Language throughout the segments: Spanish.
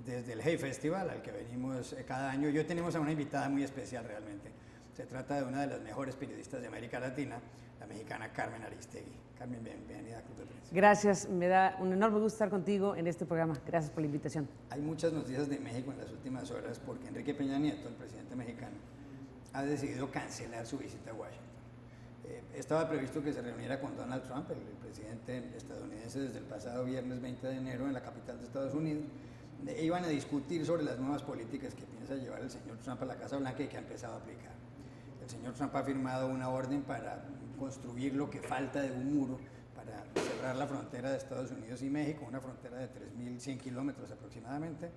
Desde el Hey Festival, al que venimos cada año, y hoy tenemos a una invitada muy especial realmente. Se trata de una de las mejores periodistas de América Latina, la mexicana Carmen Aristegui. Carmen, bienvenida a Club de Prensa. Gracias, me da un enorme gusto estar contigo en este programa. Gracias por la invitación. Hay muchas noticias de México en las últimas horas porque Enrique Peña Nieto, el presidente mexicano, ha decidido cancelar su visita a Washington. Estaba previsto que se reuniera con Donald Trump, el presidente estadounidense, desde el pasado viernes 20 de enero en la capital de Estados Unidos. Iban a discutir sobre las nuevas políticas que piensa llevar el señor Trump a la Casa Blanca y que ha empezado a aplicar. El señor Trump ha firmado una orden para construir lo que falta de un muro para cerrar la frontera de Estados Unidos y México, una frontera de 3.100 kilómetros aproximadamente.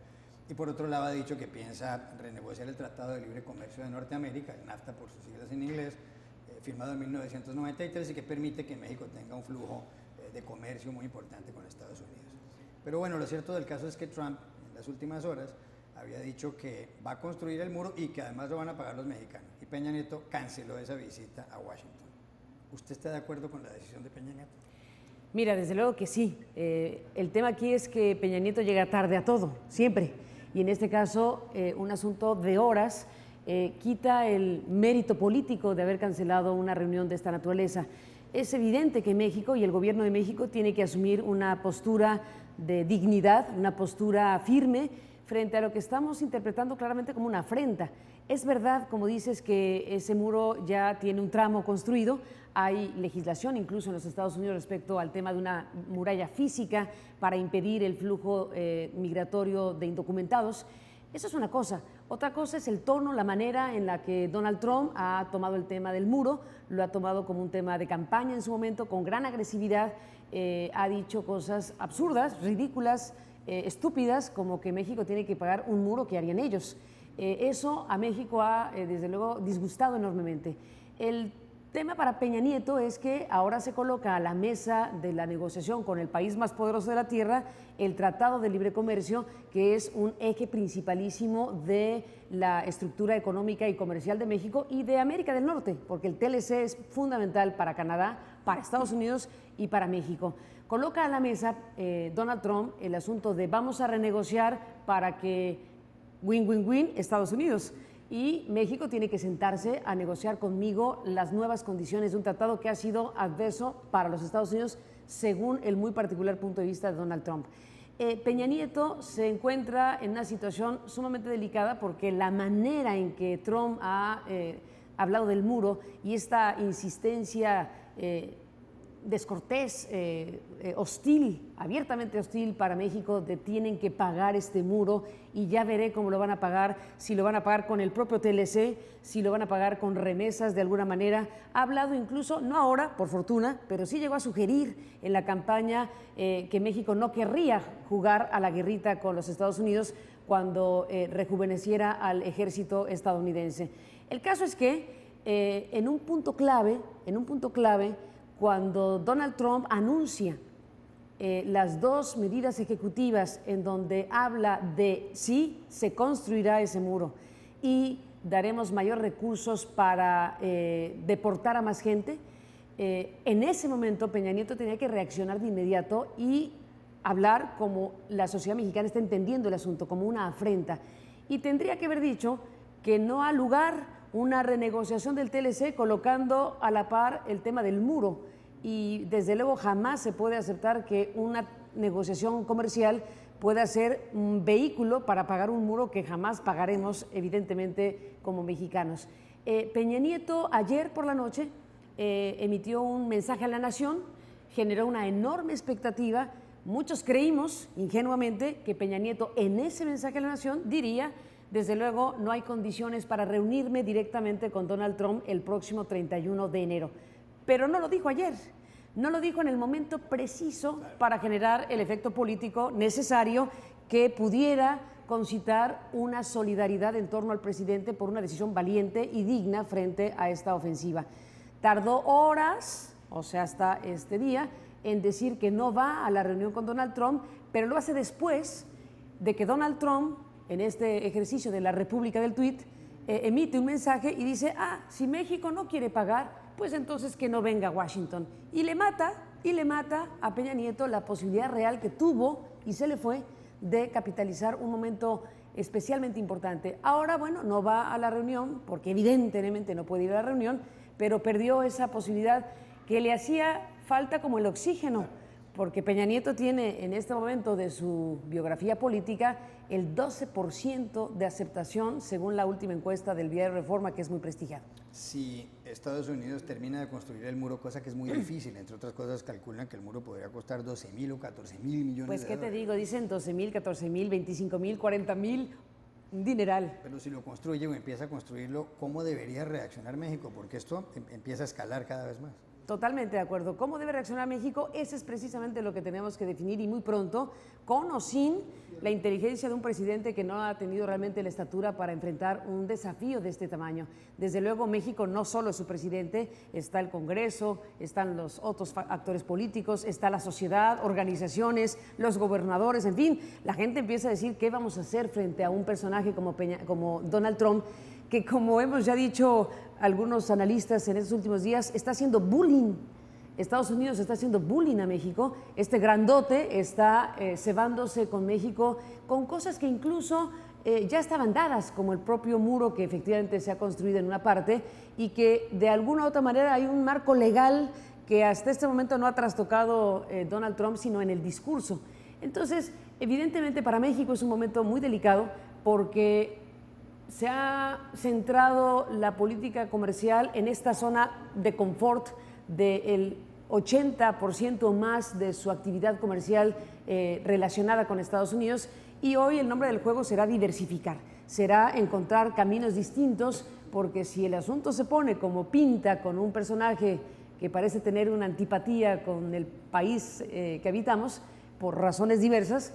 Y por otro lado ha dicho que piensa renegociar el Tratado de Libre Comercio de Norteamérica, el NAFTA por sus siglas en inglés, firmado en 1993 y que permite que México tenga un flujo de comercio muy importante con Estados Unidos. Pero bueno, lo cierto del caso es que Trump en las últimas horas había dicho que va a construir el muro y que además lo van a pagar los mexicanos. Y Peña Nieto canceló esa visita a Washington. ¿Usted está de acuerdo con la decisión de Peña Nieto? Mira, desde luego que sí. El tema aquí es que Peña Nieto llega tarde a todo, siempre. Y en este caso, un asunto de horas quita el mérito político de haber cancelado una reunión de esta naturaleza. Es evidente que México y el gobierno de México tiene que asumir una postura de dignidad, una postura firme frente a lo que estamos interpretando claramente como una afrenta. Es verdad, como dices, que ese muro ya tiene un tramo construido, hay legislación incluso en los Estados Unidos respecto al tema de una muralla física para impedir el flujo migratorio de indocumentados. Eso es una cosa. Otra cosa es el tono, la manera en la que Donald Trump ha tomado el tema del muro, lo ha tomado como un tema de campaña en su momento, con gran agresividad, ha dicho cosas absurdas, ridículas, estúpidas, como que México tiene que pagar un muro que harían ellos. Eso a México ha, desde luego, disgustado enormemente. El tema para Peña Nieto es que ahora se coloca a la mesa de la negociación con el país más poderoso de la tierra el Tratado de Libre Comercio, que es un eje principalísimo de la estructura económica y comercial de México y de América del Norte, porque el TLC es fundamental para Canadá, para Estados Unidos y para México. Coloca a la mesa Donald Trump el asunto de vamos a renegociar para que win-win-win Estados Unidos. Y México tiene que sentarse a negociar conmigo las nuevas condiciones de un tratado que ha sido adverso para los Estados Unidos según el muy particular punto de vista de Donald Trump. Peña Nieto se encuentra en una situación sumamente delicada porque la manera en que Trump ha hablado del muro y esta insistencia descortés, hostil, abiertamente hostil para México, de tienen que pagar este muro y ya veré cómo lo van a pagar, si lo van a pagar con el propio TLC, si lo van a pagar con remesas de alguna manera. Ha hablado incluso, no ahora, por fortuna, pero sí llegó a sugerir en la campaña que México no querría jugar a la guerrita con los Estados Unidos cuando rejuveneciera al ejército estadounidense. El caso es que en un punto clave, cuando Donald Trump anuncia las dos medidas ejecutivas en donde habla de sí, se construirá ese muro y daremos mayor recursos para deportar a más gente, en ese momento Peña Nieto tenía que reaccionar de inmediato y hablar como la sociedad mexicana está entendiendo el asunto, como una afrenta. Y tendría que haber dicho que no ha lugar una renegociación del TLC colocando a la par el tema del muro. Y desde luego jamás se puede aceptar que una negociación comercial pueda ser un vehículo para pagar un muro que jamás pagaremos, evidentemente, como mexicanos. Peña Nieto ayer por la noche emitió un mensaje a la nación, generó una enorme expectativa. Muchos creímos ingenuamente que Peña Nieto en ese mensaje a la nación diría: desde luego no hay condiciones para reunirme directamente con Donald Trump el próximo 31 de enero. Pero no lo dijo ayer, no lo dijo en el momento preciso para generar el efecto político necesario que pudiera concitar una solidaridad en torno al presidente por una decisión valiente y digna frente a esta ofensiva. Tardó horas, o sea, hasta este día, en decir que no va a la reunión con Donald Trump, pero lo hace después de que Donald Trump, en este ejercicio de la República del Tuit, emite un mensaje y dice: si México no quiere pagar, pues entonces que no venga a Washington. Y le mata y le mata a Peña Nieto la posibilidad real que tuvo y se le fue de capitalizar un momento especialmente importante. Ahora, bueno, no va a la reunión porque evidentemente no puede ir a la reunión, pero perdió esa posibilidad que le hacía falta como el oxígeno, porque Peña Nieto tiene en este momento de su biografía política el 12% de aceptación según la última encuesta del diario Reforma, que es muy prestigiado. Si Estados Unidos termina de construir el muro, cosa que es muy difícil, entre otras cosas calculan que el muro podría costar 12.000 o 14.000 millones pues, de ¿qué dólares. te digo? Dicen 12.000, 14.000, 25.000, 40.000, un dineral. Pero si lo construye o empieza a construirlo, ¿cómo debería reaccionar México? Porque esto empieza a escalar cada vez más. Totalmente de acuerdo. ¿Cómo debe reaccionar México? Ese es precisamente lo que tenemos que definir y muy pronto, con o sin la inteligencia de un presidente que no ha tenido realmente la estatura para enfrentar un desafío de este tamaño. Desde luego México no solo es su presidente, está el Congreso, están los otros actores políticos, está la sociedad, organizaciones, los gobernadores, en fin, la gente empieza a decir qué vamos a hacer frente a un personaje como Donald Trump, que como hemos ya dicho algunos analistas en estos últimos días, está haciendo bullying. Estados Unidos está haciendo bullying a México. Este grandote está cebándose con México con cosas que incluso ya estaban dadas, como el propio muro que efectivamente se ha construido en una parte y que de alguna u otra manera hay un marco legal que hasta este momento no ha trastocado Donald Trump, sino en el discurso. Entonces, evidentemente para México es un momento muy delicado porque se ha centrado la política comercial en esta zona de confort del 80% más de su actividad comercial relacionada con Estados Unidos, y hoy el nombre del juego será diversificar, será encontrar caminos distintos, porque si el asunto se pone como pinta con un personaje que parece tener una antipatía con el país que habitamos por razones diversas,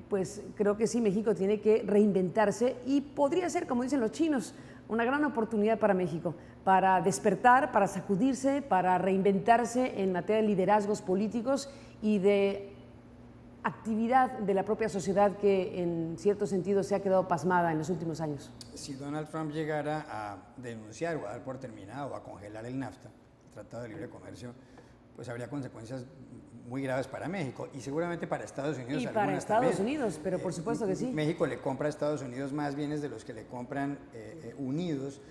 pues creo que sí, México tiene que reinventarse y podría ser, como dicen los chinos, una gran oportunidad para México, para despertar, para sacudirse, para reinventarse en materia de liderazgos políticos y de actividad de la propia sociedad que en cierto sentido se ha quedado pasmada en los últimos años. Si Donald Trump llegara a denunciar o a dar por terminado o a congelar el NAFTA, el Tratado de Libre Comercio, pues habría consecuencias muy graves para México y seguramente para Estados Unidos. Y para Estados Unidos, pero por supuesto que sí. México le compra a Estados Unidos más bienes de los que le compran unidos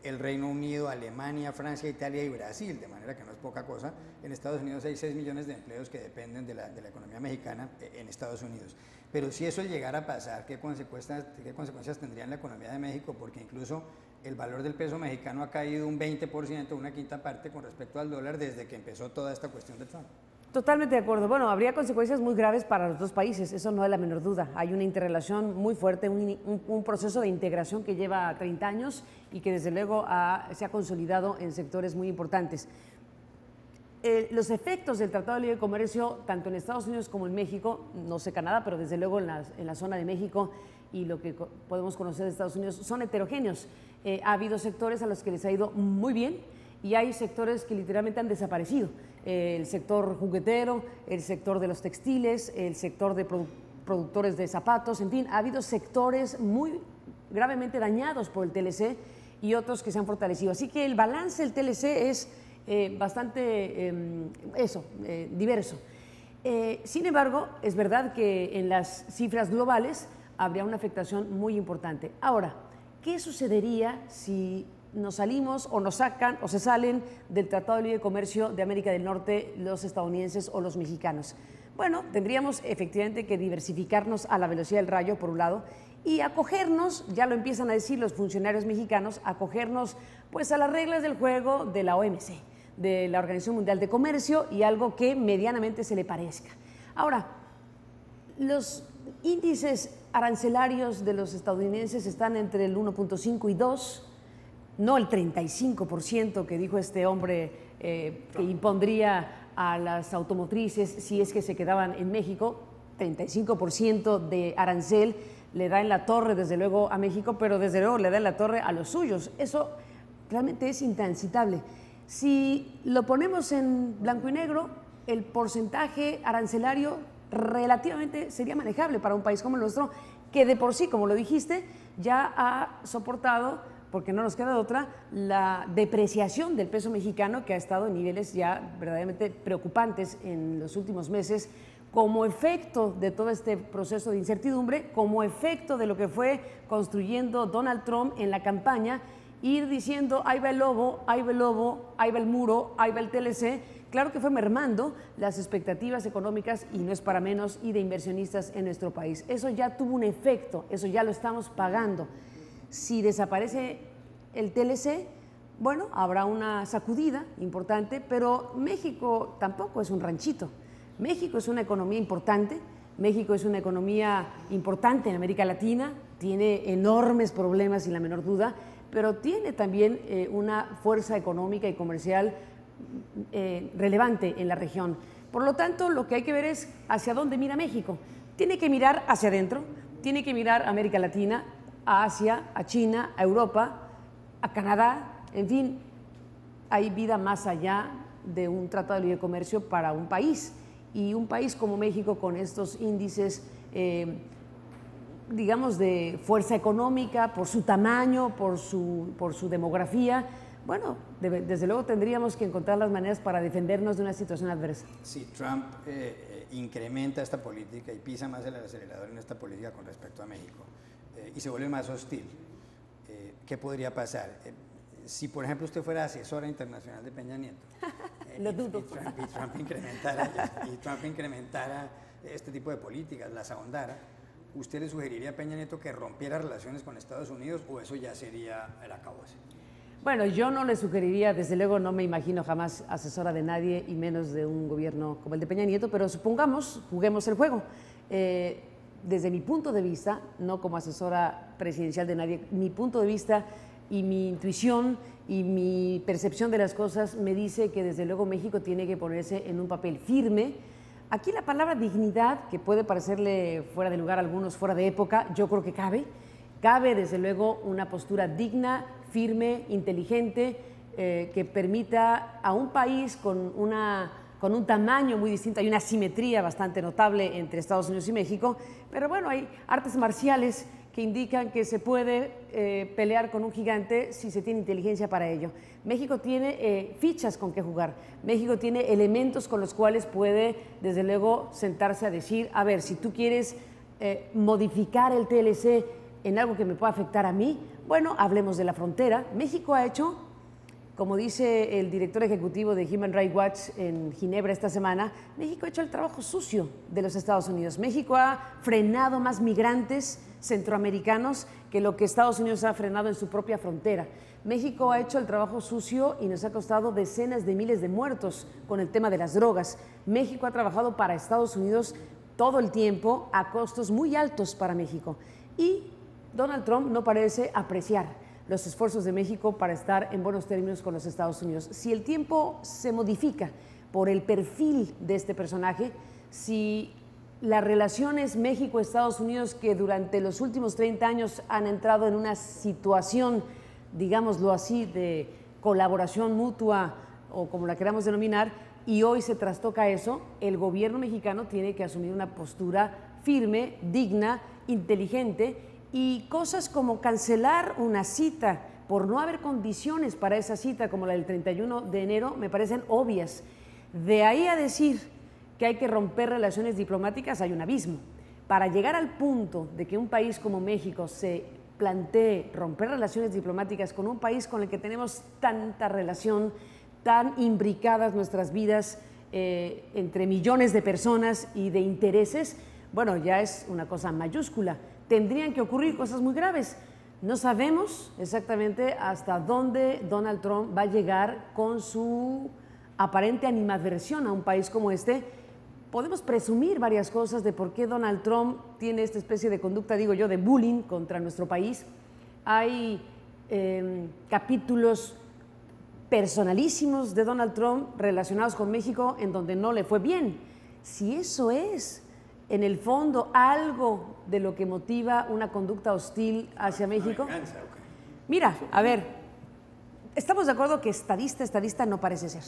el Reino Unido, Alemania, Francia, Italia y Brasil, de manera que no es poca cosa. En Estados Unidos hay 6 millones de empleos que dependen de la economía mexicana en Estados Unidos. Pero si eso llegara a pasar, ¿qué consecuencias tendría en la economía de México? Porque incluso el valor del peso mexicano ha caído un 20%, una quinta parte con respecto al dólar desde que empezó toda esta cuestión de Trump. Totalmente de acuerdo. Bueno, habría consecuencias muy graves para los dos países, eso no hay la menor duda. Hay una interrelación muy fuerte, un proceso de integración que lleva 30 años y que desde luego se ha consolidado en sectores muy importantes. Los efectos del Tratado de Libre Comercio, tanto en Estados Unidos como en México, no sé Canadá, pero desde luego en la zona de México y lo que podemos conocer de Estados Unidos, son heterogéneos. Ha habido sectores a los que les ha ido muy bien y hay sectores que literalmente han desaparecido. El sector juguetero, el sector de los textiles, el sector de productores de zapatos, en fin, ha habido sectores muy gravemente dañados por el TLC y otros que se han fortalecido. Así que el balance del TLC es bastante diverso. Sin embargo, es verdad que en las cifras globales habría una afectación muy importante. Ahora, ¿qué sucedería si nos salimos o nos sacan o se salen del Tratado de Libre Comercio de América del Norte los estadounidenses o los mexicanos? Bueno, tendríamos efectivamente que diversificarnos a la velocidad del rayo, por un lado, y acogernos, ya lo empiezan a decir los funcionarios mexicanos, acogernos pues a las reglas del juego de la OMC, de la Organización Mundial de Comercio, y algo que medianamente se le parezca. Ahora, los índices arancelarios de los estadounidenses están entre el 1.5 y 2, no el 35% que dijo este hombre que impondría a las automotrices si es que se quedaban en México. 35% de arancel le da en la torre desde luego a México, pero desde luego le da en la torre a los suyos. Eso realmente es intransitable. Si lo ponemos en blanco y negro, el porcentaje arancelario relativamente sería manejable para un país como el nuestro, que de por sí, como lo dijiste, ya ha soportado porque no nos queda de otra, la depreciación del peso mexicano, que ha estado en niveles ya verdaderamente preocupantes en los últimos meses, como efecto de todo este proceso de incertidumbre, como efecto de lo que fue construyendo Donald Trump en la campaña, ir diciendo, ahí va el lobo, ahí va el lobo, ahí va el muro, ahí va el TLC. Claro que fue mermando las expectativas económicas, y no es para menos, y de inversionistas en nuestro país. Eso ya tuvo un efecto, eso ya lo estamos pagando. Si desaparece el TLC, bueno, habrá una sacudida importante, pero México tampoco es un ranchito. México es una economía importante, México es una economía importante en América Latina, tiene enormes problemas sin la menor duda, pero tiene también una fuerza económica y comercial relevante en la región. Por lo tanto, lo que hay que ver es hacia dónde mira México. Tiene que mirar hacia adentro, tiene que mirar a América Latina, a Asia, a China, a Europa, a Canadá, en fin, hay vida más allá de un tratado de libre comercio para un país. Y un país como México, con estos índices, digamos, de fuerza económica, por su tamaño, por su demografía, bueno, desde luego tendríamos que encontrar las maneras para defendernos de una situación adversa. Si Trump incrementa esta política y pisa más el acelerador en esta política con respecto a México y se vuelve más hostil, ¿qué podría pasar? Si, por ejemplo, usted fuera asesora internacional de Peña Nieto Lo dudo. y Trump incrementara este tipo de políticas, las ahondara, ¿usted le sugeriría a Peña Nieto que rompiera relaciones con Estados Unidos o eso ya sería el acabose? Bueno, yo no le sugeriría, desde luego no me imagino jamás asesora de nadie y menos de un gobierno como el de Peña Nieto, pero supongamos, juguemos el juego. Desde mi punto de vista, no como asesora presidencial de nadie, mi punto de vista y mi intuición y mi percepción de las cosas me dice que desde luego México tiene que ponerse en un papel firme. Aquí la palabra dignidad, que puede parecerle fuera de lugar a algunos, fuera de época, yo creo que cabe. Cabe desde luego una postura digna, firme, inteligente, que permita a un país con un tamaño muy distinto, hay una asimetría bastante notable entre Estados Unidos y México, pero bueno, hay artes marciales que indican que se puede pelear con un gigante si se tiene inteligencia para ello. México tiene fichas con que jugar, México tiene elementos con los cuales puede, desde luego, sentarse a decir, a ver, si tú quieres modificar el TLC en algo que me pueda afectar a mí, bueno, hablemos de la frontera. México ha hecho, como dice el director ejecutivo de Human Rights Watch en Ginebra esta semana, México ha hecho el trabajo sucio de los Estados Unidos. México ha frenado más migrantes centroamericanos que lo que Estados Unidos ha frenado en su propia frontera. México ha hecho el trabajo sucio y nos ha costado decenas de miles de muertos con el tema de las drogas. México ha trabajado para Estados Unidos todo el tiempo a costos muy altos para México. Y Donald Trump no parece apreciar los esfuerzos de México para estar en buenos términos con los Estados Unidos. Si el tiempo se modifica por el perfil de este personaje, si las relaciones México-Estados Unidos, que durante los últimos 30 años han entrado en una situación, digámoslo así, de colaboración mutua o como la queramos denominar, y hoy se trastoca eso, el gobierno mexicano tiene que asumir una postura firme, digna, inteligente, y cosas como cancelar una cita por no haber condiciones para esa cita, como la del 31 de enero, me parecen obvias. De ahí a decir que hay que romper relaciones diplomáticas hay un abismo. Para llegar al punto de que un país como México se plantee romper relaciones diplomáticas con un país con el que tenemos tanta relación, tan imbricadas nuestras vidas entre millones de personas y de intereses, bueno, ya es una cosa mayúscula. Tendrían que ocurrir cosas muy graves. No sabemos exactamente hasta dónde Donald Trump va a llegar con su aparente animadversión a un país como este. Podemos presumir varias cosas de por qué Donald Trump tiene esta especie de conducta, digo yo, de bullying contra nuestro país. Hay capítulos personalísimos de Donald Trump relacionados con México en donde no le fue bien. Si eso es en el fondo algo de lo que motiva una conducta hostil hacia México. Mira, a ver, estamos de acuerdo que estadista no parece ser.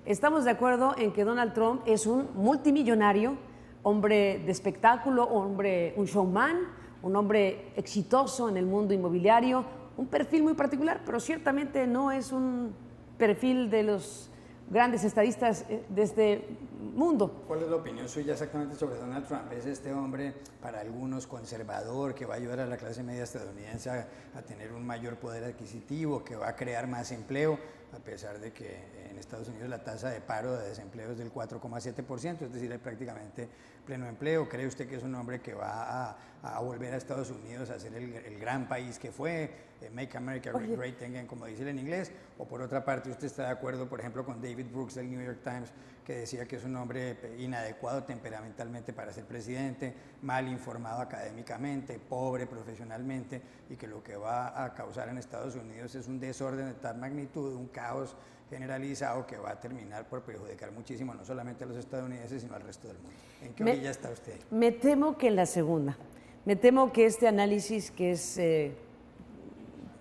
Estamos de acuerdo en que Donald Trump es un multimillonario, hombre de espectáculo, un showman, un hombre exitoso en el mundo inmobiliario, un perfil muy particular, pero ciertamente no es un perfil de los grandes estadistas de este mundo. ¿Cuál es la opinión suya exactamente sobre Donald Trump? ¿Es este hombre, para algunos, conservador, que va a ayudar a la clase media estadounidense a tener un mayor poder adquisitivo, que va a crear más empleo, a pesar de que en Estados Unidos la tasa de paro de desempleo es del 4,7%, es decir, hay prácticamente pleno empleo? ¿Cree usted que es un hombre que va a volver a Estados Unidos a ser el gran país que fue, Make America Great Again, como dice en inglés? O por otra parte, ¿usted está de acuerdo, por ejemplo, con David Brooks del New York Times, que decía que es un hombre inadecuado temperamentalmente para ser presidente, mal informado académicamente, pobre profesionalmente, y que lo que va a causar en Estados Unidos es un desorden de tal magnitud, un caos generalizado que va a terminar por perjudicar muchísimo no solamente a los estadounidenses, sino al resto del mundo? ¿En qué orilla está usted? Me temo que en la segunda. Me temo que este análisis, que es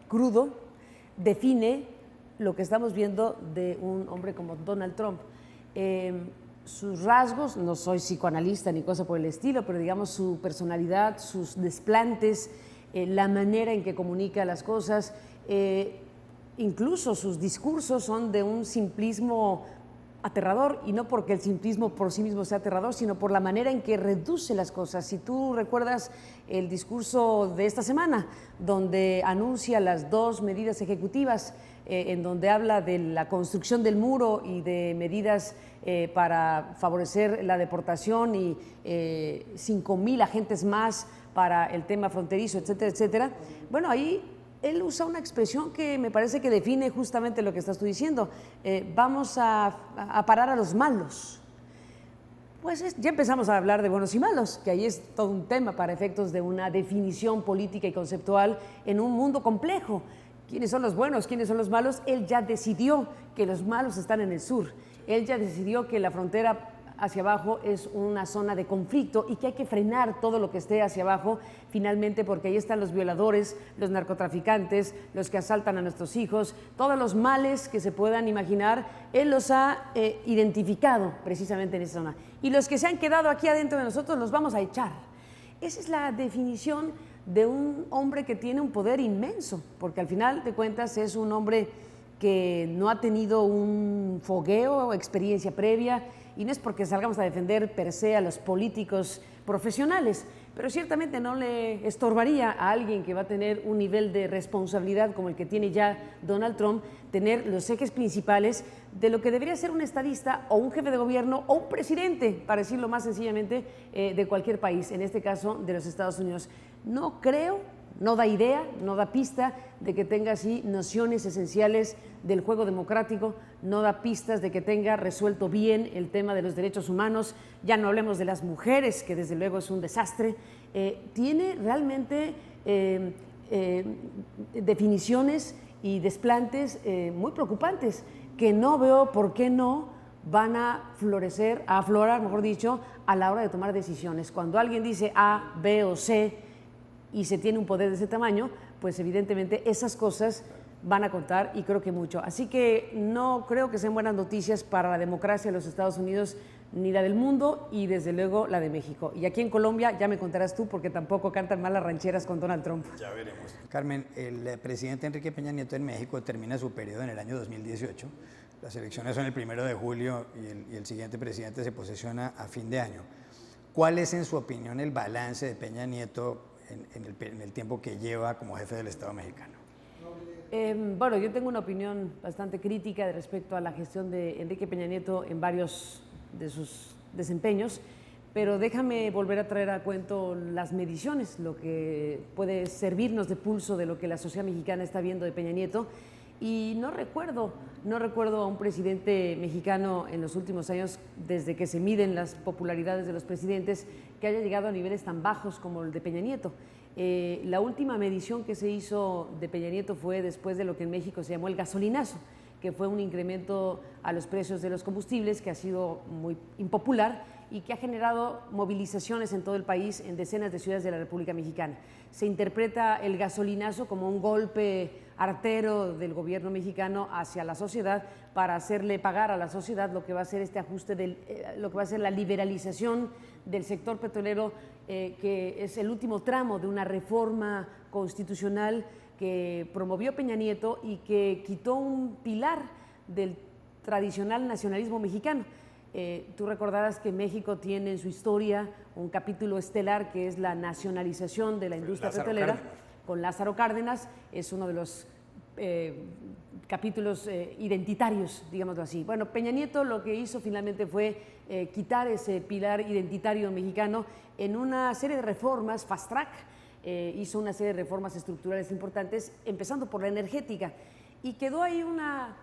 crudo, define lo que estamos viendo de un hombre como Donald Trump. Sus rasgos, no soy psicoanalista ni cosa por el estilo, pero digamos su personalidad, sus desplantes, la manera en que comunica las cosas, incluso sus discursos son de un simplismo aterrador, y no porque el simplismo por sí mismo sea aterrador, sino por la manera en que reduce las cosas. Si tú recuerdas el discurso de esta semana, donde anuncia las 2 medidas ejecutivas, en donde habla de la construcción del muro y de medidas para favorecer la deportación y 5,000 agentes más para el tema fronterizo, etcétera, etcétera. Bueno, ahí él usa una expresión que me parece que define justamente lo que estás tú diciendo. Vamos a parar a los malos. Pues ya empezamos a hablar de buenos y malos, que ahí es todo un tema para efectos de una definición política y conceptual en un mundo complejo. ¿Quiénes son los buenos? ¿Quiénes son los malos? Él ya decidió que los malos están en el sur. Él ya decidió que la frontera hacia abajo es una zona de conflicto y que hay que frenar todo lo que esté hacia abajo, finalmente, porque ahí están los violadores, los narcotraficantes, los que asaltan a nuestros hijos, todos los males que se puedan imaginar. Él los ha identificado precisamente en esa zona. Y los que se han quedado aquí adentro de nosotros los vamos a echar. Esa es la definición de un hombre que tiene un poder inmenso, porque al final de cuentas es un hombre que no ha tenido un fogueo o experiencia previa, y no es porque salgamos a defender per se a los políticos profesionales, pero ciertamente no le estorbaría a alguien que va a tener un nivel de responsabilidad como el que tiene ya Donald Trump, tener los ejes principales de lo que debería ser un estadista o un jefe de gobierno o un presidente, para decirlo más sencillamente, de cualquier país, en este caso de los Estados Unidos. No creo, no da idea, no da pista de que tenga así nociones esenciales del juego democrático, no da pistas de que tenga resuelto bien el tema de los derechos humanos, ya no hablemos de las mujeres, que desde luego es un desastre. Tiene realmente definiciones y desplantes muy preocupantes, que no veo por qué no van a florecer, a aflorar, mejor dicho, a la hora de tomar decisiones. Cuando alguien dice A, B o C y se tiene un poder de ese tamaño, pues evidentemente esas cosas van a contar, y creo que mucho. Así que no creo que sean buenas noticias para la democracia de los Estados Unidos, ni la del mundo, y desde luego la de México. Y aquí en Colombia ya me contarás tú, porque tampoco cantan mal las rancheras con Donald Trump. Ya veremos. Carmen, el presidente Enrique Peña Nieto en México termina su periodo en el año 2018. Las elecciones son el 1 de julio y el siguiente presidente se posesiona a fin de año. ¿Cuál es, en su opinión, el balance de Peña Nieto en el tiempo que lleva como jefe del Estado mexicano? Bueno, yo tengo una opinión bastante crítica respecto a la gestión de Enrique Peña Nieto en varios de sus desempeños, pero déjame volver a traer a cuento las mediciones, lo que puede servirnos de pulso de lo que la sociedad mexicana está viendo de Peña Nieto. Y no recuerdo a un presidente mexicano en los últimos años, desde que se miden las popularidades de los presidentes, que haya llegado a niveles tan bajos como el de Peña Nieto. La última medición que se hizo de Peña Nieto fue después de lo que en México se llamó el gasolinazo, que fue un incremento a los precios de los combustibles que ha sido muy impopular y que ha generado movilizaciones en todo el país, en decenas de ciudades de la República Mexicana. Se interpreta el gasolinazo como un golpe artero del gobierno mexicano hacia la sociedad para hacerle pagar a la sociedad lo que va a ser este ajuste, lo que va a ser la liberalización del sector petrolero, que es el último tramo de una reforma constitucional que promovió Peña Nieto y que quitó un pilar del tradicional nacionalismo mexicano. Tú recordarás que México tiene en su historia un capítulo estelar que es la nacionalización de la industria petrolera con Lázaro Cárdenas. Es uno de los capítulos identitarios, digámoslo así. Bueno, Peña Nieto lo que hizo finalmente fue quitar ese pilar identitario mexicano en una serie de reformas fast track. Hizo una serie de reformas estructurales importantes, empezando por la energética, y quedó ahí una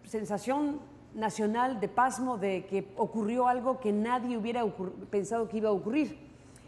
sensación nacional de pasmo de que ocurrió algo que nadie hubiera pensado que iba a ocurrir.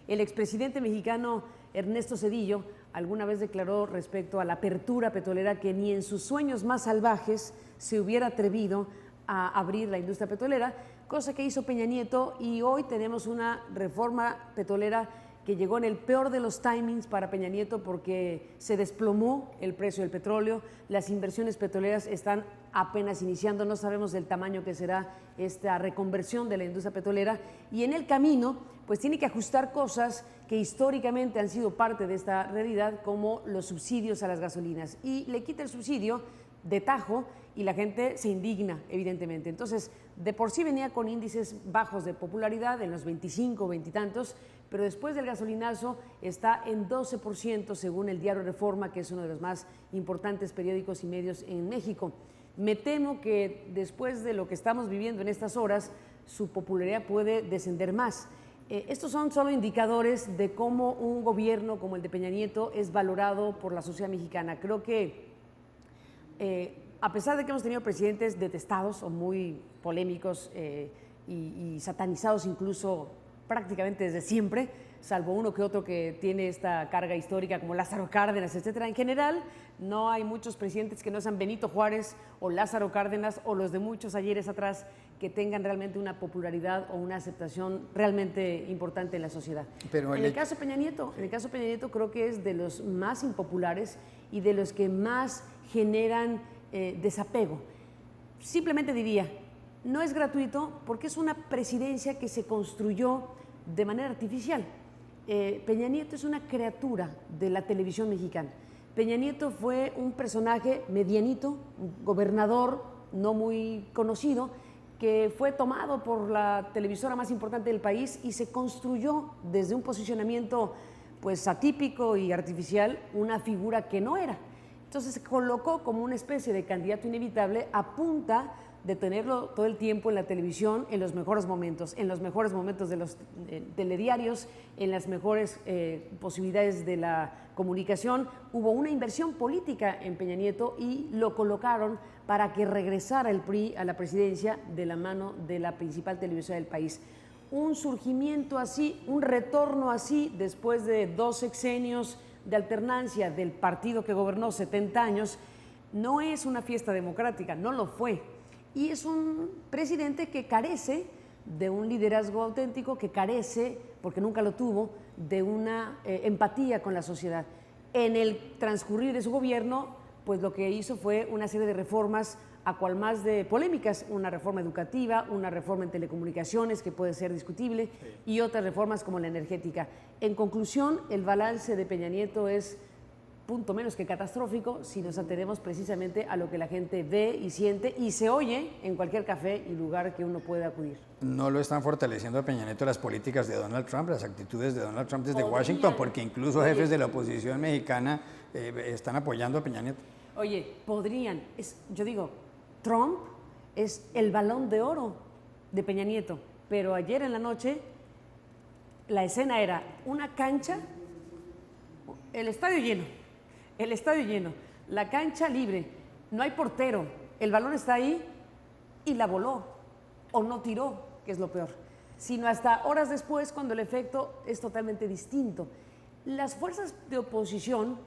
El expresidente mexicano Ernesto Zedillo alguna vez declaró respecto a la apertura petrolera que ni en sus sueños más salvajes se hubiera atrevido a abrir la industria petrolera, cosa que hizo Peña Nieto, y hoy tenemos una reforma petrolera que llegó en el peor de los timings para Peña Nieto porque se desplomó el precio del petróleo, las inversiones petroleras están apenas iniciando, no sabemos del tamaño que será esta reconversión de la industria petrolera, y en el camino pues tiene que ajustar cosas que históricamente han sido parte de esta realidad, como los subsidios a las gasolinas, y le quita el subsidio de tajo y la gente se indigna, evidentemente. Entonces, de por sí venía con índices bajos de popularidad, en los 25, 20 y tantos, pero después del gasolinazo está en 12% según el diario Reforma, que es uno de los más importantes periódicos y medios en México. Me temo que después de lo que estamos viviendo en estas horas, su popularidad puede descender más. Estos son solo indicadores de cómo un gobierno como el de Peña Nieto es valorado por la sociedad mexicana. Creo que a pesar de que hemos tenido presidentes detestados o muy polémicos y satanizados incluso prácticamente desde siempre, salvo uno que otro que tiene esta carga histórica como Lázaro Cárdenas, etcétera. En general, no hay muchos presidentes que no sean Benito Juárez o Lázaro Cárdenas o los de muchos ayeres atrás que tengan realmente una popularidad o una aceptación realmente importante en la sociedad. Pero en el caso de Peña Nieto, creo que es de los más impopulares y de los que más generan desapego. Simplemente diría, no es gratuito porque es una presidencia que se construyó de manera artificial. Peña Nieto es una criatura de la televisión mexicana. Peña Nieto fue un personaje medianito, un gobernador no muy conocido, que fue tomado por la televisora más importante del país y se construyó desde un posicionamiento pues atípico y artificial una figura que no era. Entonces se colocó como una especie de candidato inevitable a punta de tenerlo todo el tiempo en la televisión en los mejores momentos de los telediarios, en las mejores posibilidades de la comunicación. Hubo una inversión política en Peña Nieto y lo colocaron para que regresara el PRI a la presidencia de la mano de la principal televisora del país. Un surgimiento así, un retorno así, después de 2 sexenios de alternancia del partido que gobernó 70 años, no es una fiesta democrática, no lo fue. Y es un presidente que carece de un liderazgo auténtico, que carece, porque nunca lo tuvo, de una empatía con la sociedad. En el transcurrir de su gobierno, pues lo que hizo fue una serie de reformas a cual más de polémicas, una reforma educativa, una reforma en telecomunicaciones que puede ser discutible, y otras reformas como la energética. En conclusión, el balance de Peña Nieto es punto menos que catastrófico si nos atenemos precisamente a lo que la gente ve y siente y se oye en cualquier café y lugar que uno pueda acudir. No lo están fortaleciendo a Peña Nieto las políticas de Donald Trump, las actitudes de Donald Trump desde Washington, porque incluso jefes de la oposición mexicana están apoyando a Peña Nieto. Oye, podrían, yo digo, Trump es el balón de oro de Peña Nieto, pero ayer en la noche la escena era una cancha, el estadio lleno, la cancha libre, no hay portero, el balón está ahí y la voló o no tiró, que es lo peor, sino hasta horas después cuando el efecto es totalmente distinto. Las fuerzas de oposición,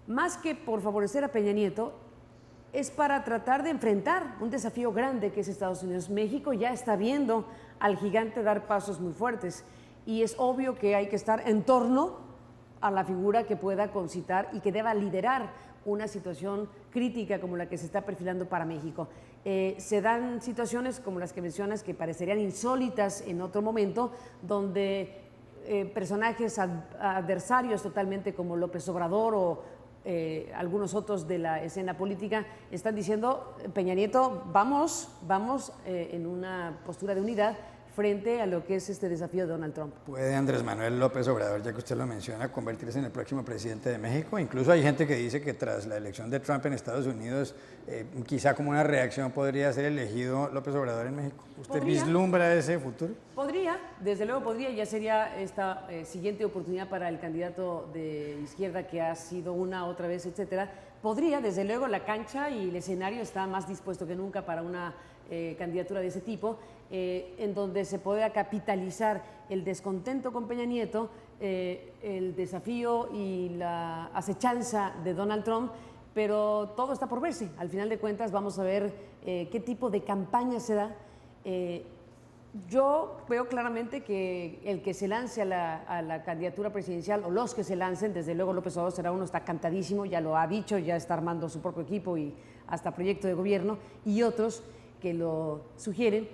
más que por favorecer a Peña Nieto, es para tratar de enfrentar un desafío grande que es Estados Unidos. México ya está viendo al gigante dar pasos muy fuertes y es obvio que hay que estar en torno a la figura que pueda concitar y que deba liderar una situación crítica como la que se está perfilando para México. Se dan situaciones como las que mencionas que parecerían insólitas en otro momento, donde personajes adversarios totalmente como López Obrador algunos otros de la escena política están diciendo, Peña Nieto, vamos en una postura de unidad frente a lo que es este desafío de Donald Trump. ¿Puede Andrés Manuel López Obrador, ya que usted lo menciona, convertirse en el próximo presidente de México? Incluso hay gente que dice que tras la elección de Trump en Estados Unidos, quizá como una reacción podría ser elegido López Obrador en México. ¿Usted vislumbra ese futuro? Podría, desde luego podría, ya sería esta siguiente oportunidad para el candidato de izquierda que ha sido una, otra vez, etcétera. Podría, desde luego, la cancha y el escenario está más dispuesto que nunca para una candidatura de ese tipo, en donde se pueda capitalizar el descontento con Peña Nieto, el desafío y la acechanza de Donald Trump, pero todo está por verse. Al final de cuentas vamos a ver qué tipo de campaña se da. Yo veo claramente que el que se lance a la candidatura presidencial, o los que se lancen, desde luego López Obrador será uno, está cantadísimo, ya lo ha dicho, ya está armando su propio equipo y hasta proyecto de gobierno, y otros que lo sugieren,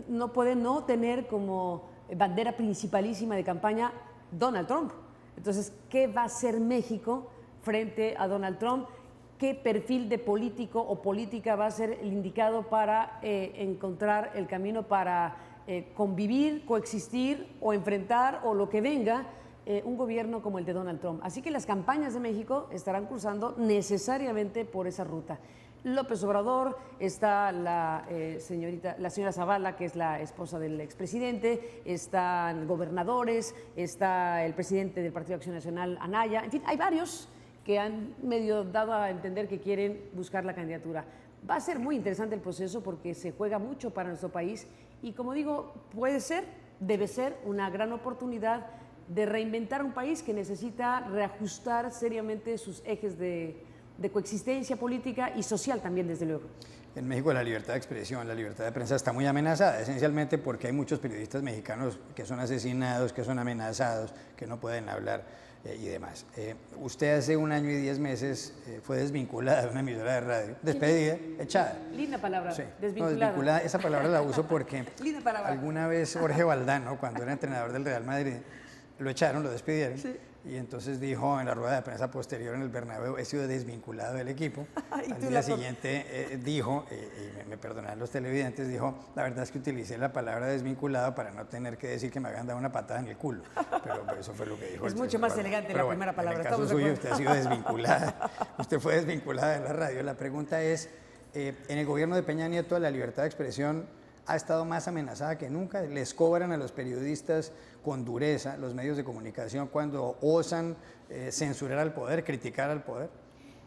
no pueden no tener como bandera principalísima de campaña Donald Trump. Entonces, ¿qué va a hacer México frente a Donald Trump? ¿Qué perfil de político o política va a ser el indicado para encontrar el camino para convivir, coexistir o enfrentar o lo que venga un gobierno como el de Donald Trump? Así que las campañas de México estarán cruzando necesariamente por esa ruta. López Obrador, está la señora Zavala, que es la esposa del expresidente, están gobernadores, está el presidente del Partido de Acción Nacional, Anaya, en fin, hay varios que han medio dado a entender que quieren buscar la candidatura. Va a ser muy interesante el proceso porque se juega mucho para nuestro país y, como digo, puede ser, debe ser una gran oportunidad de reinventar un país que necesita reajustar seriamente sus ejes de coexistencia política y social también, desde luego. En México la libertad de expresión, la libertad de prensa está muy amenazada, esencialmente porque hay muchos periodistas mexicanos que son asesinados, que son amenazados, que no pueden hablar y demás. Usted hace 1 año y 10 meses fue desvinculada de una emisora de radio, despedida, echada. Linda palabra, sí. desvinculada. No, desvinculada, esa palabra la uso porque Linda palabra. Alguna vez Jorge Valdano, cuando era entrenador del Real Madrid, lo echaron, lo despidieron. Sí. Y entonces dijo en la rueda de prensa posterior en el Bernabéu, he sido desvinculado del equipo. Al día siguiente dijo, y me perdonarán los televidentes, dijo, la verdad es que utilicé la palabra desvinculado para no tener que decir que me habían dado una patada en el culo. Pero eso fue lo que dijo. Es mucho más elegante la primera palabra. En el caso suyo, usted ha sido desvinculada. Usted fue desvinculada de la radio. La pregunta es, en el gobierno de Peña Nieto la libertad de expresión ha estado más amenazada que nunca. Les cobran a los periodistas con dureza, los medios de comunicación, cuando osan censurar al poder, criticar al poder.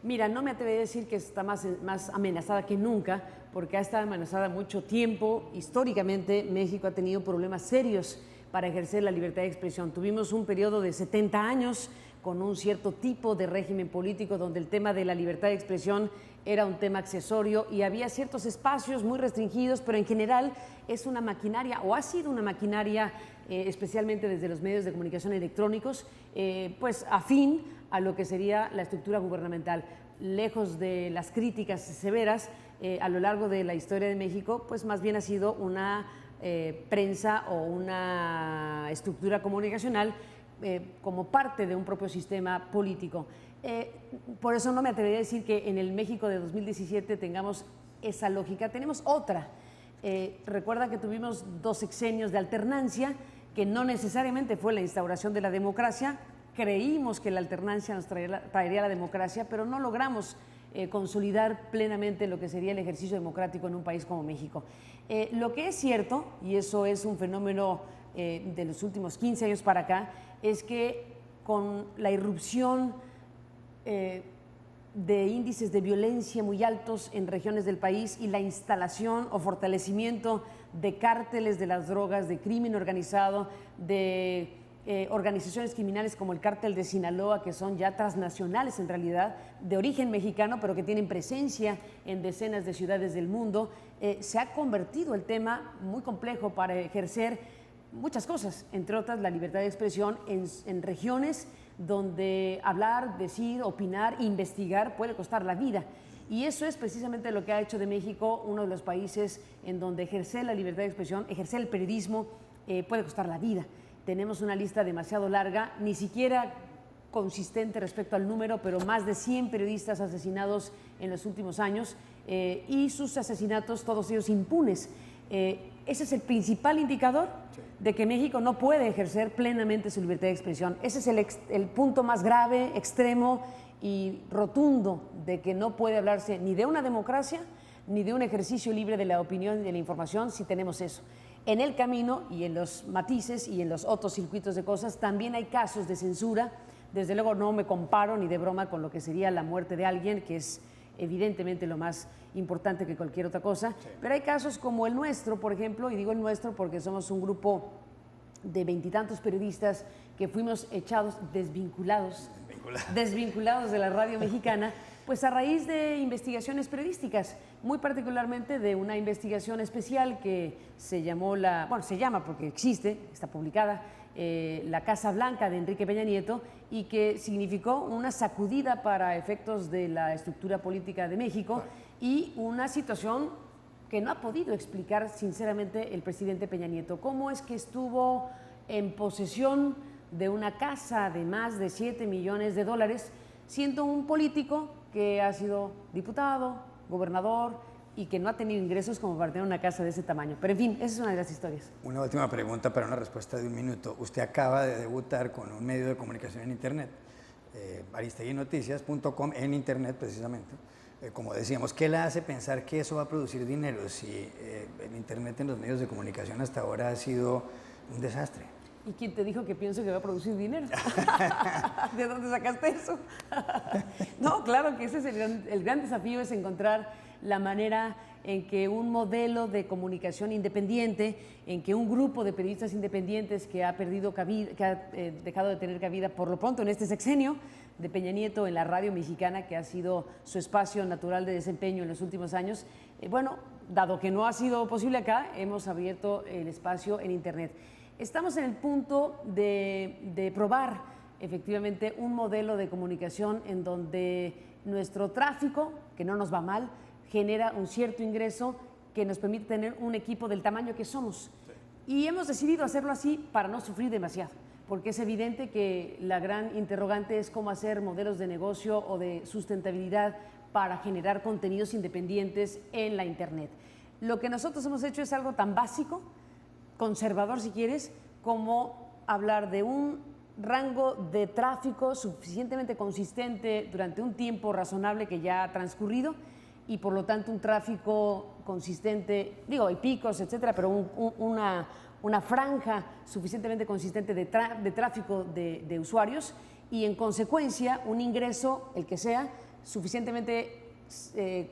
Mira, no me atrevería a decir que está más amenazada que nunca, porque ha estado amenazada mucho tiempo. Históricamente, México ha tenido problemas serios para ejercer la libertad de expresión. Tuvimos un periodo de 70 años con un cierto tipo de régimen político donde el tema de la libertad de expresión era un tema accesorio y había ciertos espacios muy restringidos, pero en general es una maquinaria, o ha sido una maquinaria, especialmente desde los medios de comunicación electrónicos, pues afín a lo que sería la estructura gubernamental. Lejos de las críticas severas a lo largo de la historia de México, pues más bien ha sido una prensa o una estructura comunicacional como parte de un propio sistema político. Por eso no me atrevería a decir que en el México de 2017 tengamos esa lógica. Tenemos otra. Recuerda que tuvimos 2 sexenios de alternancia, que no necesariamente fue la instauración de la democracia. Creímos que la alternancia nos traería la democracia, pero no logramos consolidar plenamente lo que sería el ejercicio democrático en un país como México. Lo que es cierto, y eso es un fenómeno de los últimos 15 años para acá, es que con la irrupción de índices de violencia muy altos en regiones del país y la instalación o fortalecimiento de cárteles de las drogas, de crimen organizado, de organizaciones criminales como el cártel de Sinaloa, que son ya transnacionales en realidad, de origen mexicano, pero que tienen presencia en decenas de ciudades del mundo, se ha convertido el tema muy complejo para ejercer muchas cosas, entre otras la libertad de expresión en regiones donde hablar, decir, opinar, investigar puede costar la vida. Y eso es precisamente lo que ha hecho de México uno de los países en donde ejercer la libertad de expresión, ejercer el periodismo puede costar la vida. Tenemos una lista demasiado larga, ni siquiera consistente respecto al número, pero más de 100 periodistas asesinados en los últimos años y sus asesinatos, todos ellos impunes. Ese es el principal indicador de que México no puede ejercer plenamente su libertad de expresión. Ese es el punto más grave, extremo y rotundo de que no puede hablarse ni de una democracia ni de un ejercicio libre de la opinión y de la información si tenemos eso. En el camino y en los matices y en los otros circuitos de cosas también hay casos de censura. Desde luego no me comparo ni de broma con lo que sería la muerte de alguien, que es evidentemente lo más importante que cualquier otra cosa, pero hay casos como el nuestro, por ejemplo, y digo el nuestro porque somos un grupo de 20 y tantos periodistas que fuimos echados, desvinculados de la radio mexicana, pues a raíz de investigaciones periodísticas, muy particularmente de una investigación especial que se llama porque existe, está publicada, La Casa Blanca de Enrique Peña Nieto, y que significó una sacudida para efectos de la estructura política de México y una situación que no ha podido explicar sinceramente el presidente Peña Nieto. ¿Cómo es que estuvo en posesión de una casa de más de 7 millones de dólares siendo un político que ha sido diputado, gobernador y que no ha tenido ingresos como para tener una casa de ese tamaño? Pero en fin, esa es una de las historias. Una última pregunta para una respuesta de un minuto. Usted acaba de debutar con un medio de comunicación en Internet, aristeguinoticias.com, en Internet precisamente. Como decíamos, ¿qué le hace pensar que eso va a producir dinero si el Internet en los medios de comunicación hasta ahora ha sido un desastre? ¿Y quién te dijo que pienso que va a producir dinero? ¿De dónde sacaste eso? No, claro que ese es el gran desafío, es encontrar la manera en que un modelo de comunicación independiente, en que un grupo de periodistas independientes que ha perdido cabida, que ha dejado de tener cabida por lo pronto en este sexenio de Peña Nieto en la radio mexicana, que ha sido su espacio natural de desempeño en los últimos años, bueno, dado que no ha sido posible acá, hemos abierto el espacio en Internet. Estamos en el punto de probar efectivamente un modelo de comunicación en donde nuestro tráfico, que no nos va mal, genera un cierto ingreso que nos permite tener un equipo del tamaño que somos. Y hemos decidido hacerlo así para no sufrir demasiado, porque es evidente que la gran interrogante es cómo hacer modelos de negocio o de sustentabilidad para generar contenidos independientes en la Internet. Lo que nosotros hemos hecho es algo tan básico, conservador si quieres, como hablar de un rango de tráfico suficientemente consistente durante un tiempo razonable que ya ha transcurrido y por lo tanto un tráfico consistente, digo, hay picos, etcétera, pero una franja suficientemente consistente de tráfico de usuarios y en consecuencia un ingreso, el que sea, suficientemente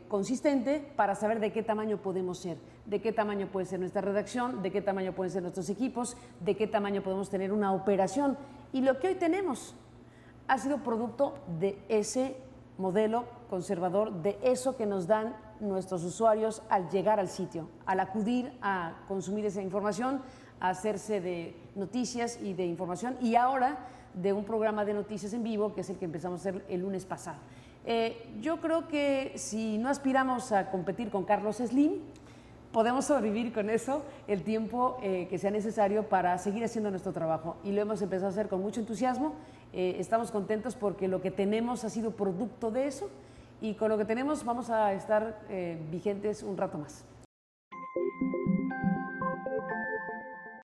consistente para saber de qué tamaño podemos ser, de qué tamaño puede ser nuestra redacción, de qué tamaño pueden ser nuestros equipos, de qué tamaño podemos tener una operación. Y lo que hoy tenemos ha sido producto de ese modelo conservador, de eso que nos dan nuestros usuarios al llegar al sitio, al acudir a consumir esa información, a hacerse de noticias y de información, y ahora de un programa de noticias en vivo, que es el que empezamos a hacer el lunes pasado. Yo creo que si no aspiramos a competir con Carlos Slim, podemos sobrevivir con eso el tiempo que sea necesario para seguir haciendo nuestro trabajo. Y lo hemos empezado a hacer con mucho entusiasmo. Estamos contentos porque lo que tenemos ha sido producto de eso y con lo que tenemos vamos a estar vigentes un rato más.